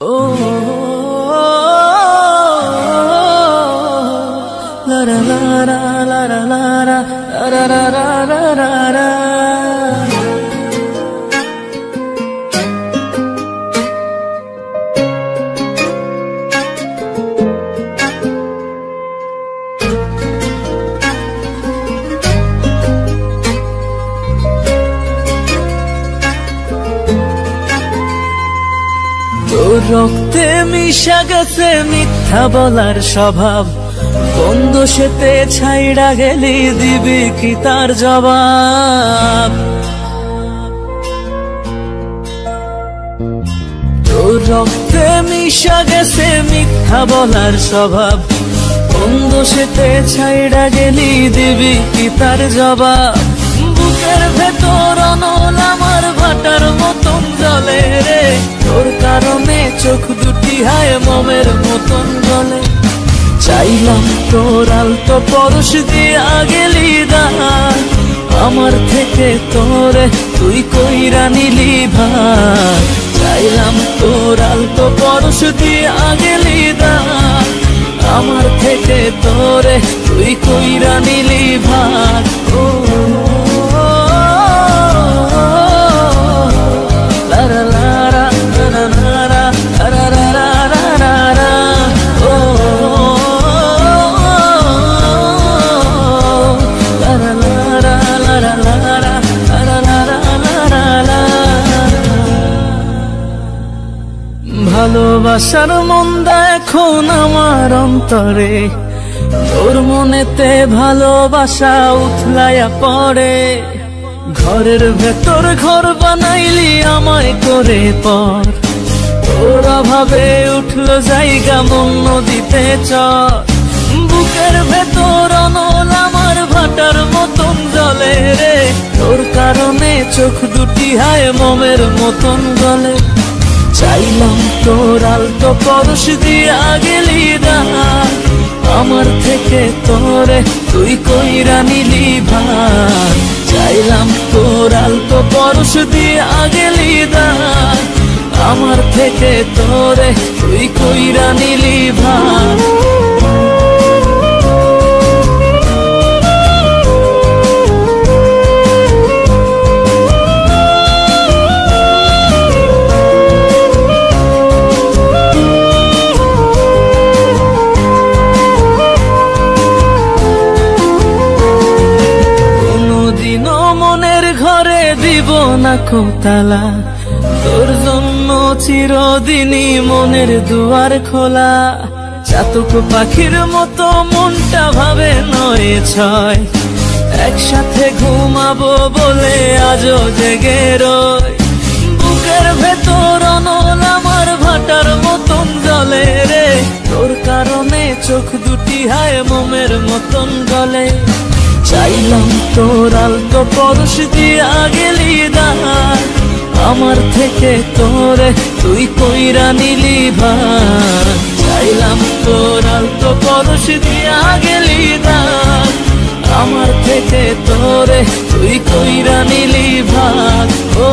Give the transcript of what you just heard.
La la la la la la la la la la la la. তোর রক্তে মিশা গেছে মিথ্যা বলার স্বভাব, কোন দোষেতে ছাইড়া গেলি দিবি কি তার জবাব? তোর রক্তে মিশা গেছে মিথ্যা বলার স্বভাব, কোন দোষেতে ছাইড়া গেলি দিবি কি তার জবাব? বুকের ভেতর অনল আমার ভাটার মতন জ্বলে রে, তোর কারণে চোখ দুটি হায় মোমের মতন জ্বলে। চাইলাম তোর আলতো পরশ দিয়া গেলি দান, আমার থেকে তোরে তুই কইরা নিলি ভাই। চাইলাম তোর আলতো পরশ দিয়া গেলি দান, আমার থেকে তোরে তুই কইরা নিলি ভাই। ও ভালোবাসার মন্দা এখন আমার অন্তরে, তোর মনেতে ভালোবাসা উথলাইয়া পড়ে। ঘরের ভেতর ঘর বানাইলি আমায় করে পর, তোর অভাবে উঠলো জায়গা মন নদীতে চর। বুকের ভেতর অনল আমার ভাটার মতন জ্বলে রে, তোর কারণে চোখ দুটি হায় মোমের মতন গলে। চাইলাম তোর আলতো পরশ দিয়া গেলি দান, আমার থেকে তোরে তুই কইরা নিলি ভাই। চাইলাম তোর আলতো পরশ দিয়া গেলি দান, আমার থেকে তোরে তুই কইরা নিলি ভাই। না কোতালা, তোর জন্য চিরদিনই মনের দুয়ার খোলা। চাতক পাখির মতো মনটা ভাবে নয় ছয়, একসাথে ঘুমাবো বলে আজও জেগে রই। বুকের ভেতর অনল আমার ভাটার মতন জ্বলে রে, তোর কারণে চোখ দুটি হায় মোমের মতন গলে। চাইলাম তোর আলতো পরশ দিয়া গেলি দান, আমার থেকে তোরে তুই কইরা নিলি ভাই। চাইলাম তোর আলতো পরশ দিয়া গেলি দান, আমার থেকে তোরে তুই কইরা নিলি ভাই। ও